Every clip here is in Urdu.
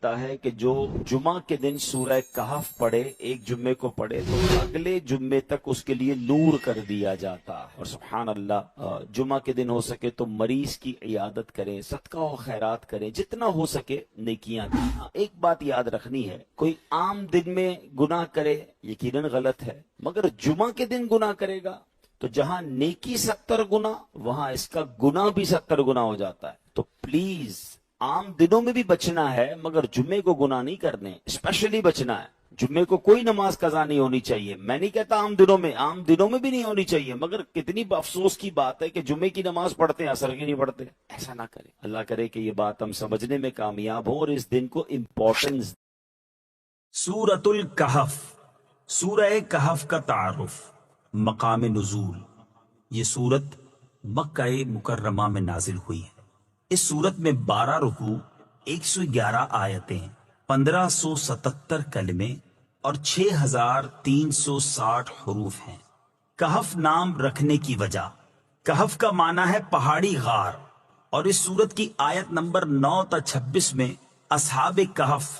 بنتا ہے کہ جو جمعہ کے دن سورہ کہف پڑھے، ایک جمعے کو پڑھے تو اگلے جمعے تک اس کے لیے نور کر دیا جاتا۔ اور سبحان اللہ، جمعہ کے دن ہو سکے تو مریض کی عیادت کریں، صدقہ و خیرات کریں، جتنا ہو سکے نیکیاں کریں۔ ایک بات یاد رکھنی ہے، کوئی عام دن میں گناہ کرے یقیناً غلط ہے، مگر جمعہ کے دن گناہ کرے گا تو جہاں نیکی 70 گنا وہاں اس کا گناہ بھی 70 گنا ہو جاتا ہے۔ تو پلیز عام دنوں میں بھی بچنا ہے، مگر جمعے کو گناہ نہیں کرنے، اسپیشلی بچنا ہے۔ جمعے کو کوئی نماز قضا نہیں ہونی چاہیے، میں نہیں کہتا عام دنوں میں بھی نہیں ہونی چاہیے، مگر کتنی افسوس کی بات ہے کہ جمعے کی نماز پڑھتے ہیں، عصر کی نہیں پڑھتے۔ ایسا نہ کرے، اللہ کرے کہ یہ بات ہم سمجھنے میں کامیاب ہو اور اس دن کو امپورٹنس۔ سورۃ الکہف، سورہ کہف کا تعارف، مقام نزول۔ یہ سورت مکہ مکرمہ میں نازل ہوئی ہے۔ اس سورت میں 12 رکوع، 111 آیتیں، 1577 کلمے اور 6360 حروف ہیں۔ کہف نام رکھنے کی وجہ، کہف کا معنی ہے پہاڑی غار، اور اس سورت کی آیت نمبر 9 تا 26 میں اصحاب کہف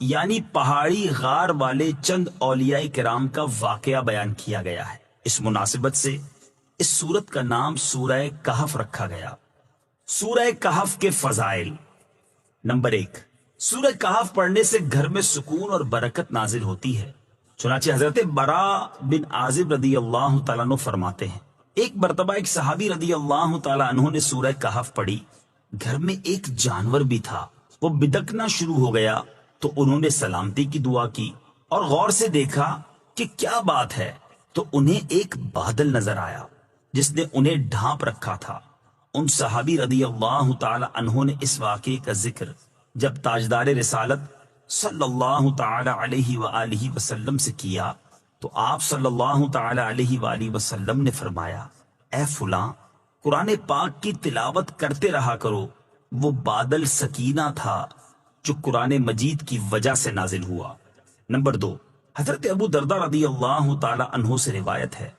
یعنی پہاڑی غار والے چند اولیاء کرام کا واقعہ بیان کیا گیا ہے۔ اس مناسبت سے اس سورت کا نام سورہ کہف رکھا گیا۔ سورہ کہف کے فضائل۔ نمبر 1، سورہ کہف پڑھنے سے گھر میں سکون اور برکت نازل ہوتی ہے۔ چنانچہ حضرت برا بن عازب رضی اللہ تعالیٰ عنہ فرماتے ہیں، ایک مرتبہ ایک صحابی رضی اللہ تعالیٰ عنہ نے سورہ کہف پڑھی، گھر میں ایک جانور بھی تھا، وہ بدکنا شروع ہو گیا تو انہوں نے سلامتی کی دعا کی اور غور سے دیکھا کہ کیا بات ہے، تو انہیں ایک بادل نظر آیا جس نے انہیں ڈھانپ رکھا تھا۔ ان صحابی رضی اللہ تعالی عنہ نے اس واقعے کا ذکر جب تاجدار رسالت صلی اللہ تعالی علیہ وآلہ وسلم سے کیا تو آپ صلی اللہ تعالی علیہ وآلہ وسلم نے فرمایا، اے فلاں، قرآن پاک کی تلاوت کرتے رہا کرو، وہ بادل سکینہ تھا جو قرآن مجید کی وجہ سے نازل ہوا۔ نمبر 2، حضرت ابو دردہ رضی اللہ تعالی عنہ سے روایت ہے،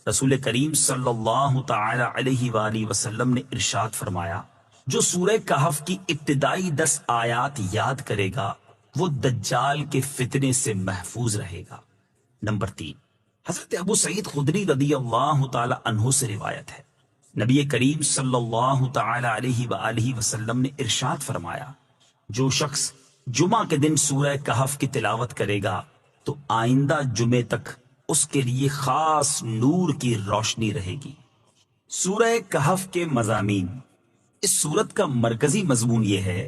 رسول کریم صلی اللہ تعالی علیہ وآلہ وسلم نے ارشاد فرمایا، جو سورہ کہف کی ابتدائی 10 آیات یاد کرے گا وہ دجال کے فتنے سے محفوظ رہے گا۔ نمبر 3، حضرت ابو سعید خدری رضی اللہ تعالی عنہ سے روایت ہے، نبی کریم صلی اللہ تعالی علیہ وآلہ وسلم نے ارشاد فرمایا، جو شخص جمعہ کے دن سورہ کہف کی تلاوت کرے گا تو آئندہ جمعے تک اس کے لیے خاص نور کی روشنی رہے گی۔ سورہ کہف کے مضامین۔ اس سورت کا مرکزی مضمون یہ ہے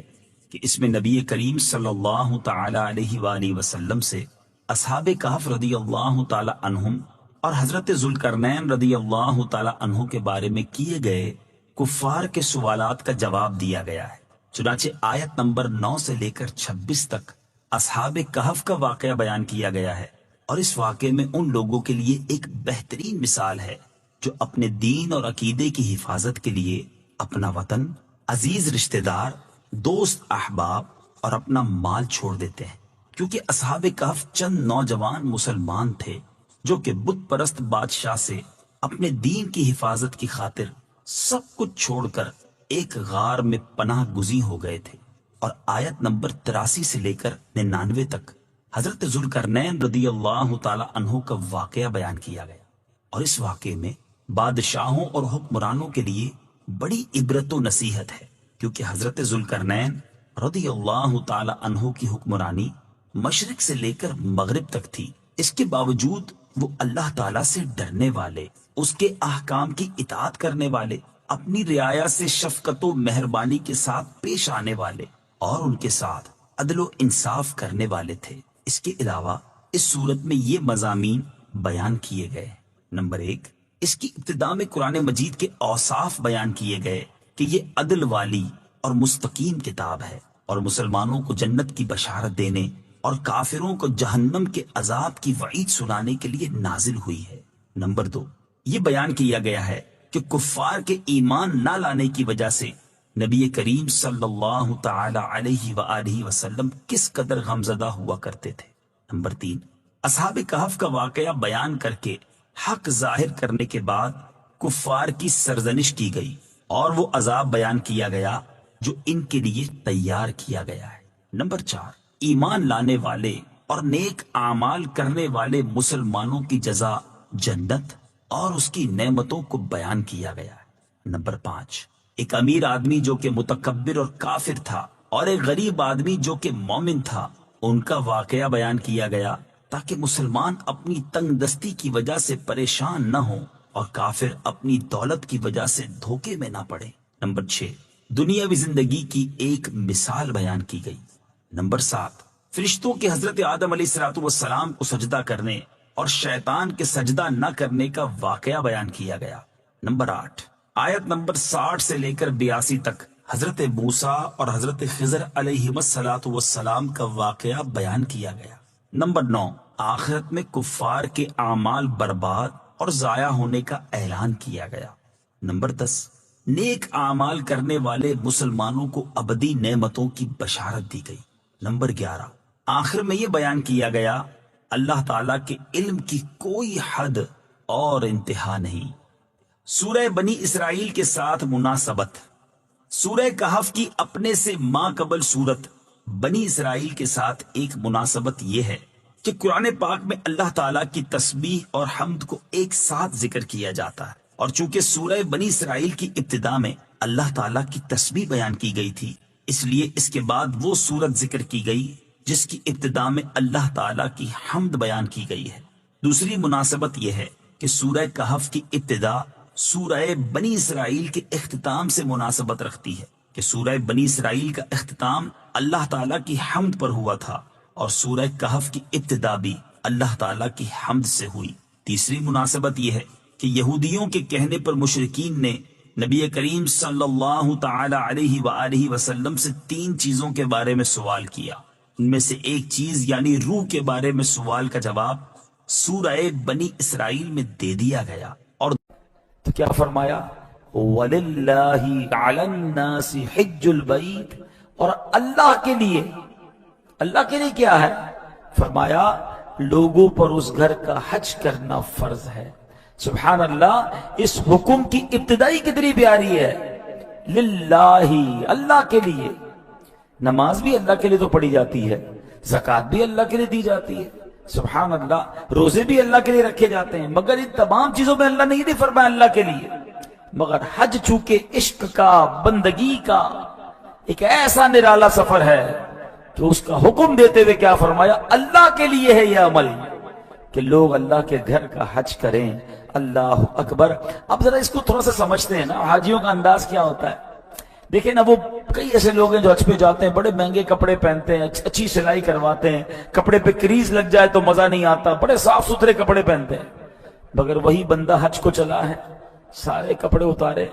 کہ اس میں نبی کریم صلی اللہ تعالی علیہ وآلہ وسلم سے اصحاب کہف رضی اللہ تعالی عنہم اور حضرت ذوالقرنین رضی اللہ تعالی عنہ کے بارے میں کیے گئے کفار کے سوالات کا جواب دیا گیا ہے۔ چنانچہ آیت نمبر 9 سے لے کر 26 تک اصحاب کہف کا واقعہ بیان کیا گیا ہے، اور اس واقعے میں ان لوگوں کے لیے ایک بہترین مثال ہے جو اپنے دین اور عقیدے کی حفاظت کے لیے اپنا وطن، عزیز رشتہ دار، دوست احباب اور اپنا مال چھوڑ دیتے ہیں، کیونکہ اصحاب کہف چند نوجوان مسلمان تھے جو کہ بت پرست بادشاہ سے اپنے دین کی حفاظت کی خاطر سب کچھ چھوڑ کر ایک غار میں پناہ گزین ہو گئے تھے۔ اور آیت نمبر 83 سے لے کر 99 تک حضرت ذوالقرنین رضی اللہ تعالی عنہ کا واقعہ بیان کیا گیا، اور اس واقعے میں بادشاہوں اور حکمرانوں کے لیے بڑی عبرت و نصیحت ہے، کیونکہ حضرت ذوالقرنین رضی اللہ تعالی عنہ کی حکمرانی مشرق سے لے کر مغرب تک تھی، اس کے باوجود وہ اللہ تعالیٰ سے ڈرنے والے، اس کے احکام کی اطاعت کرنے والے، اپنی رعایا سے شفقت و مہربانی کے ساتھ پیش آنے والے اور ان کے ساتھ عدل و انصاف کرنے والے تھے۔ اس کے علاوہ اس صورت میں یہ مضامین بیان کیے گئے۔ نمبر 1، اس کی ابتدا میں قرآن مجید کے اوصاف بیان کیے گئے کہ یہ عدل والی اور مستقیم کتاب ہے اور مسلمانوں کو جنت کی بشارت دینے اور کافروں کو جہنم کے عذاب کی وعید سنانے کے لیے نازل ہوئی ہے۔ نمبر 2، یہ بیان کیا گیا ہے کہ کفار کے ایمان نہ لانے کی وجہ سے نبی کریم صلی اللہ تعالی علیہ وآلہ وسلم کس قدر غمزدہ ہوا کرتے تھے۔ نمبر 3، اصحاب کہف کا واقعہ بیان کر کے حق ظاہر کرنے کے بعد کفار کی سرزنش کی گئی اور وہ عذاب بیان کیا گیا جو ان کے لیے تیار کیا گیا ہے۔ نمبر 4، ایمان لانے والے اور نیک اعمال کرنے والے مسلمانوں کی جزا جنت اور اس کی نعمتوں کو بیان کیا گیا ہے۔ نمبر 5، ایک امیر آدمی جو کہ متکبر اور کافر تھا اور ایک غریب آدمی جو کہ مومن تھا، ان کا واقعہ بیان کیا گیا تاکہ مسلمان اپنی تنگ دستی کی وجہ سے پریشان نہ ہوں اور کافر اپنی دولت کی وجہ سے دھوکے میں نہ پڑے۔ نمبر 6، دنیاوی زندگی کی ایک مثال بیان کی گئی۔ نمبر 7، فرشتوں کے حضرت آدم علیہ السلام کو سجدہ کرنے اور شیطان کے سجدہ نہ کرنے کا واقعہ بیان کیا گیا۔ نمبر 8، آیت نمبر 60 سے لے کر 82 تک حضرت موسیٰ اور حضرت خضر علیہ السلام کا واقعہ بیان کیا گیا۔ نمبر 9، آخرت میں کفار کے اعمال برباد اور ضائع ہونے کا اعلان کیا گیا۔ نمبر 10، نیک اعمال کرنے والے مسلمانوں کو ابدی نعمتوں کی بشارت دی گئی۔ نمبر 11، آخر میں یہ بیان کیا گیا اللہ تعالیٰ کے علم کی کوئی حد اور انتہا نہیں۔ سورہ بنی اسرائیل کے ساتھ مناسبت۔ سورہ کہف کی اپنے سے ماں قبل سورت بنی اسرائیل کے ساتھ ایک مناسبت یہ ہے کہ قرآن پاک میں اللہ تعالیٰ کی تسبیح اور حمد کو ایک ساتھ ذکر کیا جاتا ہے، اور چونکہ سورہ بنی اسرائیل کی ابتدا میں اللہ تعالیٰ کی تسبیح بیان کی گئی تھی، اس لیے اس کے بعد وہ سورت ذکر کی گئی جس کی ابتدا میں اللہ تعالیٰ کی حمد بیان کی گئی ہے۔ دوسری مناسبت یہ ہے کہ سورہ کہف کی ابتدا سورہ بنی اسرائیل کے اختتام سے مناسبت رکھتی ہے کہ سورہ بنی اسرائیل کا اختتام اللہ تعالیٰ کی حمد پر ہوا تھا اور سورہ کہف کی ابتدا بھی اللہ تعالیٰ کی حمد سے ہوئی۔ تیسری مناسبت یہ ہے کہ یہودیوں کے کہنے پر مشرکین نے نبی کریم صلی اللہ تعالی علیہ وآلہ وسلم سے 3 چیزوں کے بارے میں سوال کیا۔ ان میں سے ایک چیز یعنی روح کے بارے میں سوال کا جواب سورہ بنی اسرائیل میں دے دیا گیا، اور تو کیا فرمایا؟ وَلِلَّهِ عَلَى النَّاسِ حِجُّ الْبَيْتِ، اور اللہ کے لیے کیا ہے؟ فرمایا لوگوں پر اس گھر کا حج کرنا فرض ہے۔ سبحان اللہ، اس حکم کی ابتدائی کتنی پیاری ہے، للہ، اللہ کے لیے۔ نماز بھی اللہ کے لیے تو پڑھی جاتی ہے، زکوٰۃ بھی اللہ کے لیے دی جاتی ہے، سبحان اللہ، روزے بھی اللہ کے لیے رکھے جاتے ہیں، مگر ان تمام چیزوں میں اللہ نہیں فرمایا اللہ کے لیے، مگر حج چونکہ عشق کا، بندگی کا ایک ایسا نرالا سفر ہے کہ اس کا حکم دیتے ہوئے کیا فرمایا؟ اللہ کے لیے ہے یہ عمل کہ لوگ اللہ کے گھر کا حج کریں۔ اللہ اکبر۔ اب ذرا اس کو تھوڑا سا سمجھتے ہیں نا، حاجیوں کا انداز کیا ہوتا ہے۔ دیکھیں نا، وہ کئی ایسے لوگ ہیں جو حج پہ جاتے ہیں، بڑے مہنگے کپڑے پہنتے ہیں، اچھی سلائی کرواتے ہیں، کپڑے پہ کریز لگ جائے تو مزہ نہیں آتا، بڑے صاف ستھرے کپڑے پہنتے ہیں، مگر وہی بندہ حج کو چلا ہے، سارے کپڑے اتارے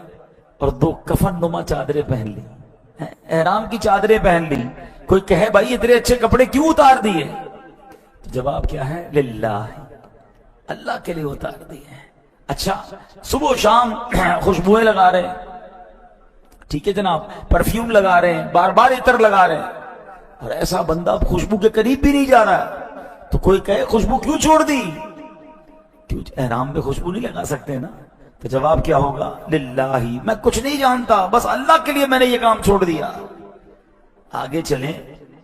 اور 2 کفن نما چادریں پہن لی، احرام کی چادریں پہن لی۔ کوئی کہے بھائی اتنے اچھے کپڑے کیوں اتار دیے؟ جواب کیا ہے؟ للہ، اللہ کے لیے اتار دیے۔ اچھا، صبح و شام خوشبوئیں لگا رہے ہیں، ٹھیک ہے جناب، پرفیوم لگا رہے ہیں، بار بار عطر لگا رہے ہیں، اور ایسا بندہ خوشبو کے قریب بھی نہیں جا رہا ہے، تو کوئی کہے خوشبو کیوں چھوڑ دی؟ کیوں احرام میں خوشبو نہیں لگا سکتے نا؟ تو جواب کیا ہوگا؟ للہ، میں کچھ نہیں جانتا، بس اللہ کے لیے میں نے یہ کام چھوڑ دیا۔ آگے چلیں،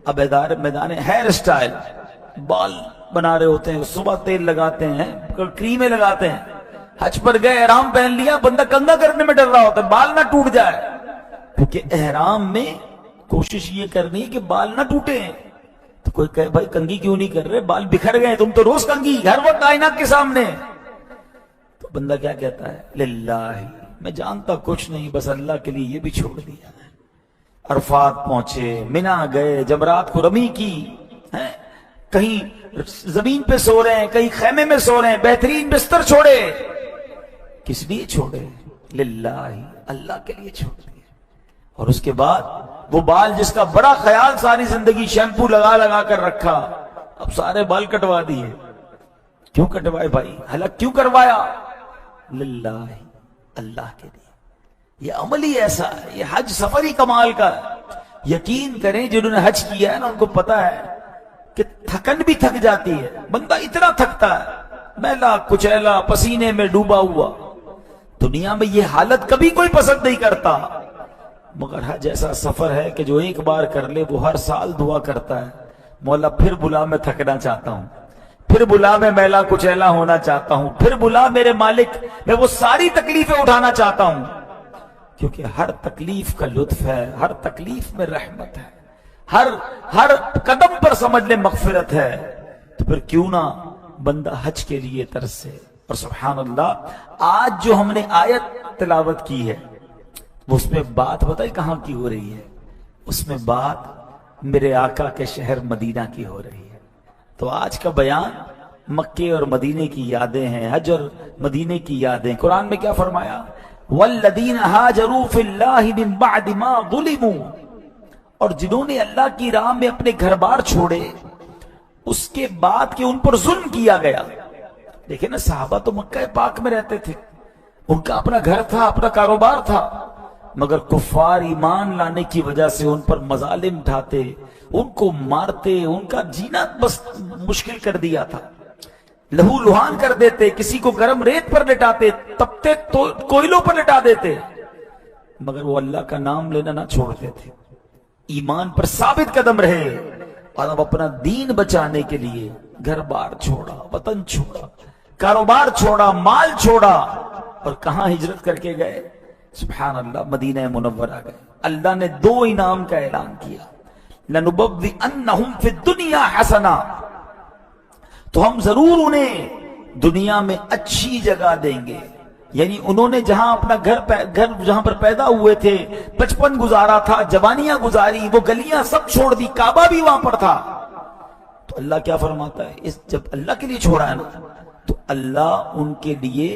اب میدان ہیئر سٹائل، بال بنا رہے ہوتے ہیں، صبح تیل لگاتے ہیں، کریمیں لگاتے ہیں، حج پر گئے، احرام پہن لیا، بندہ کنگا کرنے میں ڈر رہا ہوتا ہے بال نہ ٹوٹ جائے، کیونکہ احرام میں کوشش یہ کرنی ہے کہ بال نہ ٹوٹے۔ تو کوئی کہے بھائی کنگھی کیوں نہیں کر رہے، بال بکھر گئے، تم تو روز کنگھی، ہر وقت کائنات کے سامنے۔ تو بندہ کیا کہتا ہے؟ للہ، میں جانتا کچھ نہیں، بس اللہ کے لیے یہ بھی چھوڑ دیا۔ عرفات پہنچے، منا گئے، جمرات کو رمی کی، کہیں زمین پہ سو رہے ہیں، کہیں خیمے میں سو رہے ہیں، بہترین بستر چھوڑے، کس لیے چھوڑے؟ للہ، اللہ کے لیے چھوڑ دیے۔ اور اس کے بعد وہ بال جس کا بڑا خیال ساری زندگی شیمپو لگا لگا کر رکھا، اب سارے بال کٹوا دیے۔ کیوں کٹوائے بھائی؟ حلق کیوں کروایا؟ للہ، اللہ کے لیے۔ یہ عمل ہی ایسا ہے، یہ حج سفر ہی کمال کا ہے۔ یقین کریں جنہوں نے حج کیا ہے نا، ان کو پتا ہے کہ تھکن بھی تھک جاتی ہے، بندہ اتنا تھکتا ہے، میلا کچیلا، پسینے میں ڈوبا ہوا۔ دنیا میں یہ حالت کبھی کوئی پسند نہیں کرتا، مگر حج ایسا سفر ہے کہ جو ایک بار کر لے وہ ہر سال دعا کرتا ہے مولا پھر بلا میں تھکنا چاہتا ہوں، پھر بلا میں میلا کچیلا ہونا چاہتا ہوں، پھر بلا میرے مالک میں وہ ساری تکلیفیں اٹھانا چاہتا ہوں، کیونکہ ہر تکلیف کا لطف ہے، ہر تکلیف میں رحمت ہے، ہر قدم پر سمجھ لے مغفرت ہے۔ تو پھر کیوں نہ بندہ حج کے لیے ترسے۔ اور سبحان اللہ، آج جو ہم نے آیت تلاوت کی ہے اس میں بات بتائی کہاں کی ہو رہی ہے؟ اس میں بات میرے آقا کے شہر مدینہ کی ہو رہی ہے۔ تو آج کا بیان مکے اور مدینے کی یادیں ہیں، حج اور مدینے کی یادیں۔ قرآن میں کیا فرمایا؟ وَالَّذِينَ هَاجَرُوا فِي اللَّهِ مِن بَعْدِ مَا ظُلِمُوا، اور جنہوں نے اللہ کی راہ میں اپنے گھر بار چھوڑے اس کے بعد کہ ان پر ظلم کیا گیا۔ دیکھیں نا، صحابہ تو مکہ پاک میں رہتے تھے، ان کا اپنا گھر تھا، اپنا کاروبار تھا، مگر کفار ایمان لانے کی وجہ سے ان پر مظالم ڈھاتے، ان کو مارتے، ان کا جینا بس مشکل کر دیا تھا، لہو لہان کر دیتے، کسی کو گرم ریت پر لٹاتے، تپتے کوئلوں پر لٹا دیتے، مگر وہ اللہ کا نام لینا نہ چھوڑتے تھے، ایمان پر ثابت قدم رہے، اور اب اپنا دین بچانے کے لیے گھر بار چھوڑا، وطن چھوڑا، کاروبار چھوڑا، مال چھوڑا، اور کہاں ہجرت کر کے گئے؟ سبحان اللہ، مدینہ منورہ گئے۔ اللہ نے 2 انعام کا اعلان کیا، لَنُبَوِّئَنَّهُمْ فِي الدُّنْيَا حَسَنًا، تو ہم ضرور انہیں دنیا میں اچھی جگہ دیں گے، یعنی انہوں نے جہاں اپنا گھر جہاں پر پیدا ہوئے تھے، بچپن گزارا تھا، جوانیاں گزاری، وہ گلیاں سب چھوڑ دی، کعبہ بھی وہاں پر تھا، تو اللہ کیا فرماتا ہے؟ جب اللہ کے لیے چھوڑا ہے نا، تو اللہ ان کے لیے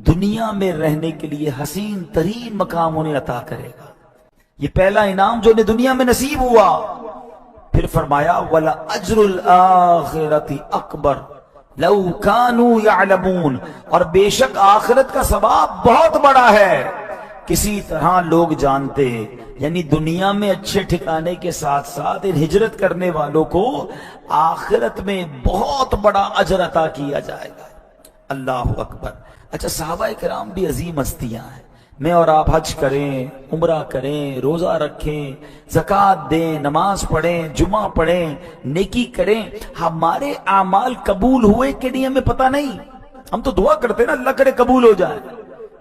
دنیا میں رہنے کے لیے حسین ترین مقام انہیں عطا کرے گا۔ یہ پہلا انعام جو انہیں دنیا میں نصیب ہوا۔ پھر فرمایا وَلَأَجْرُ الْآخِرَةِ أَكْبَرُ لَوْ كَانُوا يَعْلَمُونَ، اور بے شک آخرت کا ثواب بہت بڑا ہے، کسی طرح لوگ جانتے، یعنی دنیا میں اچھے ٹھکانے کے ساتھ ساتھ ان ہجرت کرنے والوں کو آخرت میں بہت بڑا اجر عطا کیا جائے گا۔ اللہ اکبر۔ اچھا، صحابہ کرام بھی عظیم ہستیاں ہیں، میں اور آپ حج کریں، عمرہ کریں، روزہ رکھیں، زکوٰۃ دیں، نماز پڑھیں، جمعہ پڑھیں، نیکی کریں، ہمارے اعمال قبول ہوئے کہ نہیں ہمیں پتہ نہیں، ہم تو دعا کرتے ہیں نا اللہ کرے قبول ہو جائے،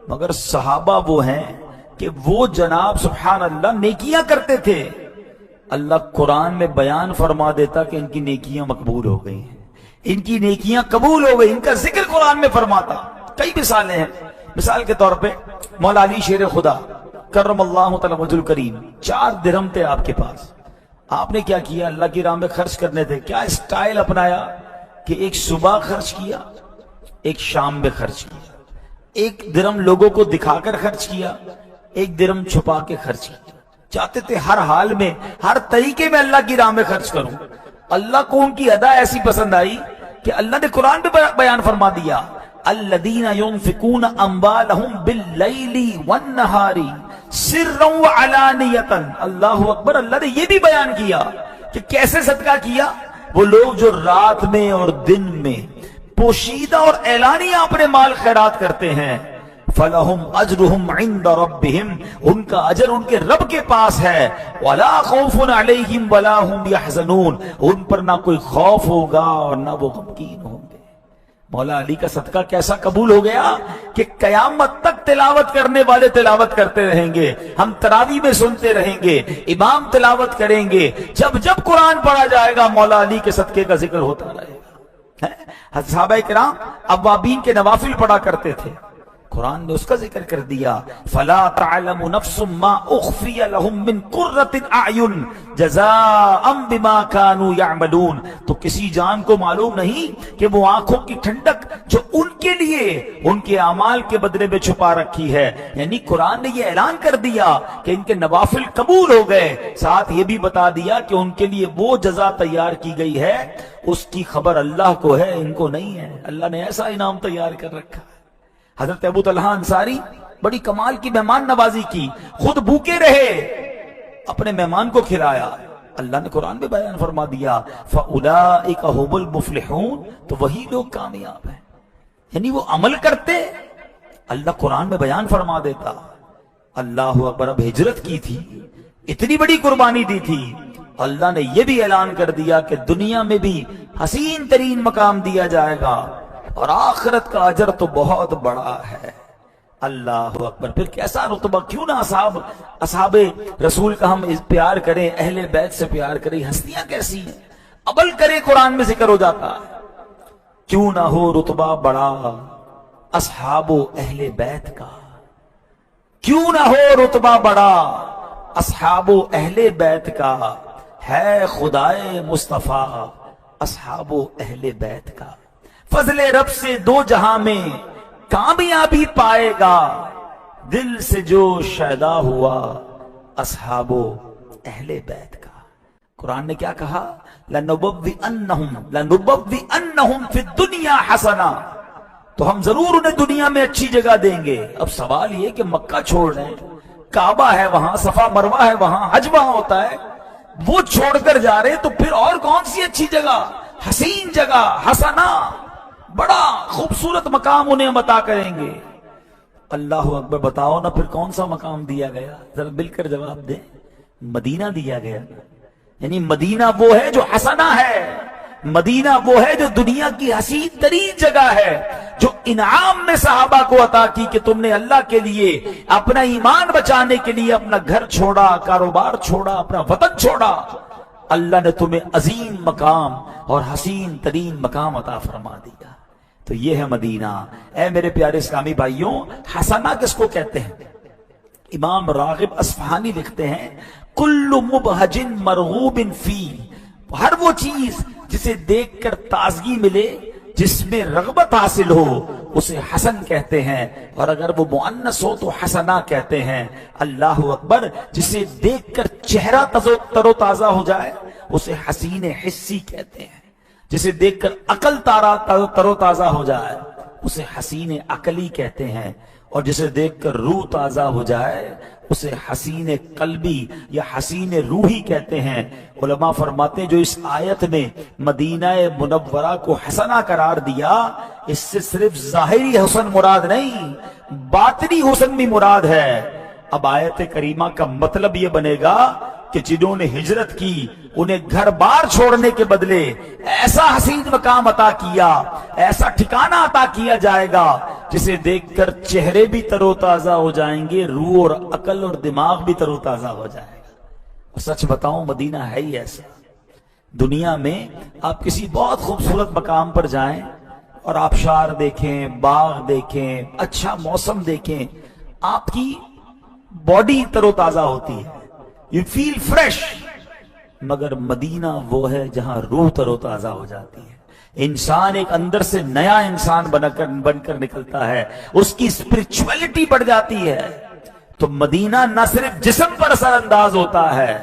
مگر صحابہ وہ ہیں کہ وہ جناب سبحان اللہ نیکیاں کرتے تھے، اللہ قرآن میں بیان فرما دیتا کہ ان کی نیکیاں مقبول ہو گئی ہیں، ان کی نیکیاں قبول ہو گئی، ان کا ذکر قرآن میں فرماتا۔ کئی مثالیں ہیں، مثال کے طور پہ مولا علی شیر خدا کرم اللہ تعالی وجہ الکریم، 4 درہم تھے آپ کے پاس، آپ نے کیا کیا؟ اللہ کی راہ میں خرچ کرنے تھے، کیا اسٹائل اپنایا کہ ایک صبح خرچ کیا، ایک شام میں خرچ کیا، 1 درہم لوگوں کو دکھا کر خرچ کیا، 1 درہم چھپا کے خرچ کیا، چاہتے تھے ہر حال میں ہر طریقے میں اللہ کی راہ میں خرچ کروں۔ اللہ کو ان کی ادا ایسی پسند آئی کہ اللہ نے قرآن میں بیان فرما دیا، الذین ينفقون اموالهم باللیل والنہار سرا وعلانیۃ۔ اللہ اکبر، اللہ نے یہ بھی بیان کیا کہ کیسے صدقہ کیا، وہ لوگ جو رات میں اور دن میں پوشیدہ اور اعلانیہ اپنے مال خیرات کرتے ہیں، فَلَهُمْ أَجْرُهُمْ عِنْدَ رَبِّهِمْ، ان کا اجر ان کے رب کے پاس ہے، وَلَا خَوْفٌ عَلَيْهِمْ وَلَا هُمْ يَحْزَنُونَ، ان پر نہ کوئی خوف ہوگا اور نہ وہ غمگین ہوں گے۔ مولا علی کا صدقہ کیسا قبول ہو گیا کہ قیامت تک تلاوت کرنے والے تلاوت کرتے رہیں گے، ہم تراویح میں سنتے رہیں گے، امام تلاوت کریں گے، جب جب قرآن پڑھا جائے گا مولا علی کے صدقے کا ذکر ہوتا رہے گا۔ صحابہ کرام اوابین کے نوافل پڑھا کرتے تھے، قرآن نے اس کا ذکر کر دیا، فَلَا تَعْلَمُ نَفْسٌ مَا أُخْفِيَ لَهُم مِّن قُرَّةِ أَعْيُنٍ جَزَاءً بِمَا كَانُوا يَعْمَلُونَ، تو کسی جان کو معلوم نہیں کہ وہ آنکھوں کی ٹھنڈک جو ان کے لیے ان کے اعمال کے بدلے میں چھپا رکھی ہے، یعنی قرآن نے یہ اعلان کر دیا کہ ان کے نوافل قبول ہو گئے، ساتھ یہ بھی بتا دیا کہ ان کے لیے وہ جزا تیار کی گئی ہے، اس کی خبر اللہ کو ہے، ان کو نہیں ہے، اللہ نے ایسا انعام تیار کر رکھا ہے۔ حضرت ابو طلحہ انصاری بڑی کمال کی مہمان نوازی کی، خود بھوکے رہے، اپنے مہمان کو کھلایا، اللہ نے قرآن میں بیان فرما دیا فَأُولَئِكَ هُمُ الْمُفْلِحُونَ، تو وہی لوگ کامیاب ہیں، یعنی وہ عمل کرتے، اللہ قرآن میں بیان فرما دیتا۔ اللہ اکبر، اب ہجرت کی تھی، اتنی بڑی قربانی دی تھی، اللہ نے یہ بھی اعلان کر دیا کہ دنیا میں بھی حسین ترین مقام دیا جائے گا اور آخرت کا اجر تو بہت بڑا ہے۔ اللہ اکبر۔ پھر کیسا رتبہ، کیوں نہ اصحاب رسول کا ہم پیار کریں، اہل بیت سے پیار کریں۔ ہستیاں کیسی ہیں، ابل کرے قرآن میں ذکر ہو جاتا ہے۔ کیوں نہ ہو رتبہ بڑا اصحاب و اہل بیت کا، کیوں نہ ہو رتبہ بڑا اصحاب و اہل بیت کا، ہے خدائے مصطفیٰ اصحاب و اہل بیت کا۔ فضل رب سے دو جہاں میں کامیابی پائے گا، دل سے جو شیدا ہوا اصحاب و اہل بیت کا۔ قرآن نے کیا کہا؟ لَنُبَوِّئَنَّهُمْ فِي الدُّنْيَا حَسَنًا، تو ہم ضرور انہیں دنیا میں اچھی جگہ دیں گے۔ اب سوال یہ کہ مکہ چھوڑ رہے ہیں، کعبہ ہے وہاں، صفا مروہ ہے وہاں، حج وہاں ہوتا ہے، وہ چھوڑ کر جا رہے تو پھر اور کون سی اچھی جگہ، حسین جگہ، حسنا، بڑا خوبصورت مقام انہیں ہم عطا کریں گے۔ اللہ اکبر۔ بتاؤ نا پھر کون سا مقام دیا گیا، ذرا مل کر جواب دیں۔ مدینہ دیا گیا، یعنی مدینہ وہ ہے جو حسنا ہے، مدینہ وہ ہے جو دنیا کی حسین ترین جگہ ہے، جو انعام میں صحابہ کو عطا کی کہ تم نے اللہ کے لیے اپنا ایمان بچانے کے لیے اپنا گھر چھوڑا، کاروبار چھوڑا، اپنا وطن چھوڑا، اللہ نے تمہیں عظیم مقام اور حسین ترین مقام عطا فرما دیا۔ تو یہ ہے مدینہ۔ اے میرے پیارے اسلامی بھائیوں، حسنہ کس کو کہتے ہیں؟ امام راغب اصفہانی لکھتے ہیں، کل مبہج مرغوب فی، ہر وہ چیز جسے دیکھ کر تازگی ملے، جس میں رغبت حاصل ہو، اسے حسن کہتے ہیں، اور اگر وہ مؤنث ہو تو حسنہ کہتے ہیں۔ اللہ اکبر۔ جسے دیکھ کر چہرہ تر و تازہ ہو جائے اسے حسین حسی کہتے ہیں، جسے دیکھ کر عقل تر و تازہ ہو جائے اسے حسین عقلی کہتے ہیں، اور جسے دیکھ کر روح تازہ ہو جائے اسے حسین قلبی یا حسین روحی کہتے ہیں۔ علماء فرماتے ہیں جو اس آیت میں مدینہ منورہ کو حسنہ قرار دیا، اس سے صرف ظاہری حسن مراد نہیں، باطنی حسن بھی مراد ہے۔ اب آیت کریمہ کا مطلب یہ بنے گا کہ جنہوں نے ہجرت کی انہیں گھر بار چھوڑنے کے بدلے ایسا حسین مقام عطا کیا، ایسا ٹھکانہ عطا کیا جائے گا جسے دیکھ کر چہرے بھی تر و تازہ ہو جائیں گے، روح اور عقل اور دماغ بھی تر و تازہ ہو جائے گا۔ اور سچ بتاؤں مدینہ ہے ہی ایسا۔ دنیا میں آپ کسی بہت خوبصورت مقام پر جائیں اور آبشار دیکھیں، باغ دیکھیں، اچھا موسم دیکھیں، آپ کی باڈی تر و تازہ ہوتی ہے، you feel fresh۔ مگر مدینہ وہ ہے جہاں روح تر و تازہ ہو جاتی ہے، انسان ایک اندر سے نیا انسان بن کر نکلتا ہے، اس کی اسپرچولیٹی بڑھ جاتی ہے۔ تو مدینہ نہ صرف جسم پر اثر انداز ہوتا ہے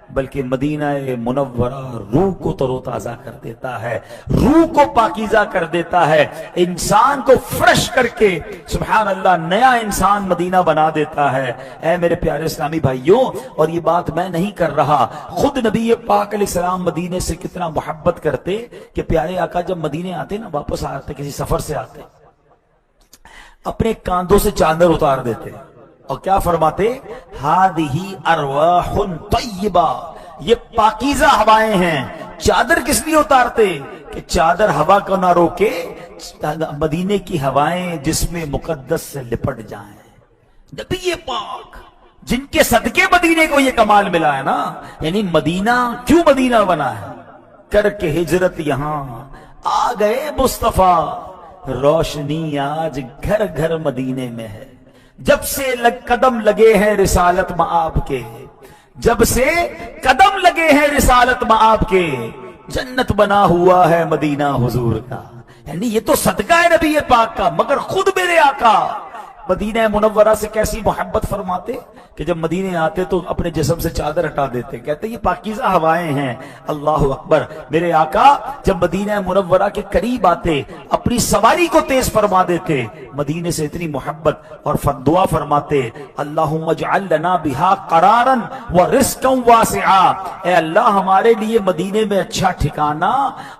بلکہ مدینہ منورہ روح کو تر و تازہ کر دیتا ہے، روح کو پاکیزہ کر دیتا ہے، انسان کو فریش کر کے سبحان اللہ نیا انسان مدینہ بنا دیتا ہے۔ اے میرے پیارے اسلامی بھائیوں، اور یہ بات میں نہیں کر رہا، خود نبی پاک علیہ السلام مدینے سے کتنا محبت کرتے کہ پیارے آقا جب مدینے آتے نا، واپس آتے کسی سفر سے آتے، اپنے کاندھوں سے چادر اتار دیتے اور کیا فرماتے؟ ہادہ ارواح طیبہ، یہ پاکیزہ ہوائیں ہیں۔ چادر کس لیے اتارتے؟ کہ چادر ہوا کو نہ روکے، مدینے کی ہوائیں جسم مقدس سے لپٹ جائیں۔ نبی پاک جن کے صدقے مدینے کو یہ کمال ملا ہے نا، یعنی مدینہ کیوں مدینہ بنا ہے؟ کر کے ہجرت یہاں آ گئے مصطفیٰ، روشنی آج گھر گھر مدینے میں ہے۔ جب سے قدم لگے ہیں رسالت مآب کے، جب سے قدم لگے ہیں رسالت مآب کے، جنت بنا ہوا ہے مدینہ حضور کا۔ یعنی یہ تو صدقہ ہے نبی پاک کا، مگر خود میرے آقا مدینہ منورہ سے کیسی محبت فرماتے کہ جب مدینے آتے تو اپنے جسم سے چادر ہٹا دیتے، کہتے یہ پاکیزہ ہوائیں ہیں۔ اللہ اکبر۔ میرے آقا جب مدینہ منورہ کے قریب آتے اپنی سواری کو تیز فرما دیتے، مدینے سے اتنی محبت، اور دعا فرماتے اللہم اجعل لنا بہا قرارا ورزقا واسعا، اے اللہ ہمارے لیے مدینے میں اچھا ٹھکانہ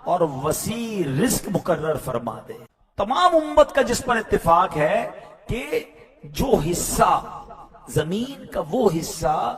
اور وسیع رزق مقرر فرما دے۔ تمام امت کا جس پر اتفاق ہے کہ جو حصہ زمین کا، وہ حصہ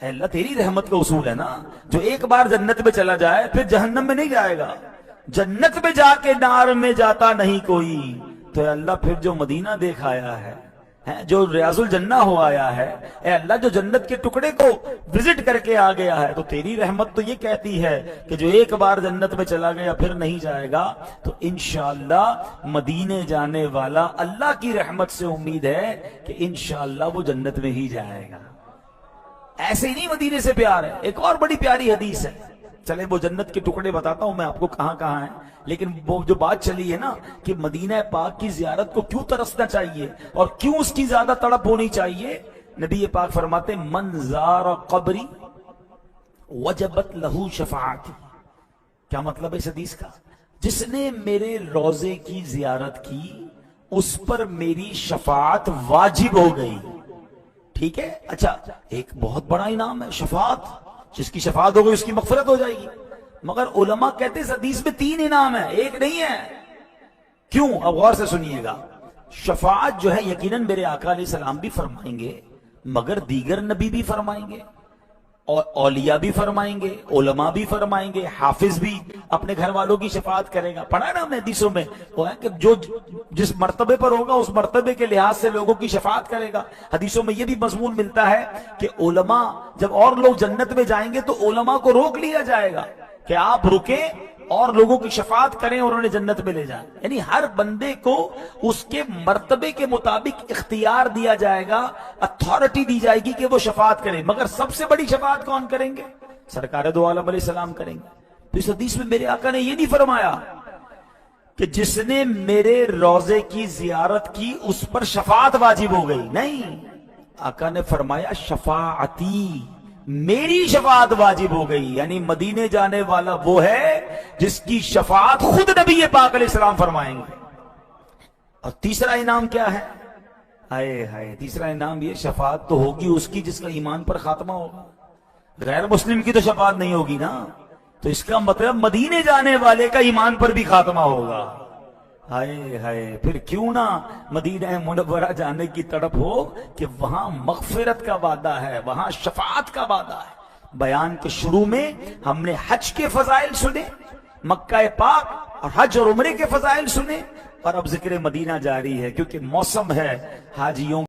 اے اللہ تیری رحمت کا اصول ہے نا، جو ایک بار جنت میں چلا جائے پھر جہنم میں نہیں جائے گا، جنت میں جا کے نار میں جاتا نہیں کوئی، تو اے اللہ پھر جو مدینہ دیکھ آیا ہے، جو ریاض الجنہ ہو آیا ہے، اے اللہ جو جنت کے ٹکڑے کو وزٹ کر کے آ گیا ہے، تو تیری رحمت تو یہ کہتی ہے کہ جو ایک بار جنت میں چلا گیا پھر نہیں جائے گا، تو انشاءاللہ مدینے جانے والا اللہ کی رحمت سے امید ہے کہ انشاءاللہ وہ جنت میں ہی جائے گا۔ ایسے ہی نہیں مدینے سے پیار ہے، ایک اور بڑی پیاری حدیث ہے، چلیں وہ جنت کے ٹکڑے بتاتا ہوں میں آپ کو کہاں کہاں ہیں، لیکن وہ جو بات چلی ہے نا کہ مدینہ پاک کی زیارت کو کیوں ترسنا چاہیے اور کیوں اس کی زیادہ تڑپ ہونی چاہیے، نبی پاک فرماتے ہیں من زار قبری وجبت لہو شفاعتی۔ کیا مطلب ہے اس حدیث کا؟ جس نے میرے روضے کی زیارت کی اس پر میری شفاعت واجب ہو گئی، ٹھیک ہے؟ اچھا ایک بہت بڑا انعام ہے شفاعت، جس کی شفاعت ہو گئی اس کی مغفرت ہو جائے گی، مگر علماء کہتے ہیں اس حدیث میں 3 انعام ہیں، ایک نہیں ہے۔ کیوں؟ اب غور سے سنیے گا۔ شفاعت جو ہے یقیناً میرے آقا علیہ السلام بھی فرمائیں گے، مگر دیگر نبی بھی فرمائیں گے، اور اولیاء بھی فرمائیں گے، علماء بھی فرمائیں گے، حافظ بھی اپنے گھر والوں کی شفاعت کرے گا۔ پڑھا ہے نا ہم نے حدیثوں میں، وہ ہے کہ جو جس مرتبے پر ہوگا اس مرتبے کے لحاظ سے لوگوں کی شفاعت کرے گا۔ حدیثوں میں یہ بھی مضمون ملتا ہے کہ علماء جب اور لوگ جنت میں جائیں گے تو علماء کو روک لیا جائے گا کہ آپ رکیں اور لوگوں کی شفاعت کریں اور انہیں جنت میں لے جائیں، یعنی ہر بندے کو اس کے مرتبے کے مطابق اختیار دیا جائے گا، اتھارٹی دی جائے گی کہ وہ شفاعت کرے، مگر سب سے بڑی شفاعت کون کریں گے؟ سرکار دو عالم علیہ السلام کریں گے۔ تو اس حدیث میں میرے آقا نے یہ نہیں فرمایا کہ جس نے میرے روضے کی زیارت کی اس پر شفاعت واجب ہو گئی، نہیں، آقا نے فرمایا شفاعتی، میری شفاعت واجب ہو گئی، یعنی مدینے جانے والا وہ ہے جس کی شفاعت خود نبی پاک علیہ السلام فرمائیں گے۔ اور تیسرا انعام کیا ہے؟ ہائے ہائے، تیسرا انعام یہ شفاعت تو ہوگی اس کی جس کا ایمان پر خاتمہ ہوگا، غیر مسلم کی تو شفاعت نہیں ہوگی نا، تو اس کا مطلب مدینے جانے والے کا ایمان پر بھی خاتمہ ہوگا۔ ہائے ہائے، پھر کیوں نہ مدینہ منورہ جانے کی تڑپ ہو کہ وہاں مغفرت کا وعدہ ہے، وہاں شفاعت کا وعدہ ہے۔ بیان کے شروع میں ہم نے حج کے فضائل سنے، مکہ پاک اور حج اور عمرے کے فضائل سنے، اور اب ذکر مدینہ جاری ہے کیونکہ موسم ہے حاجیوں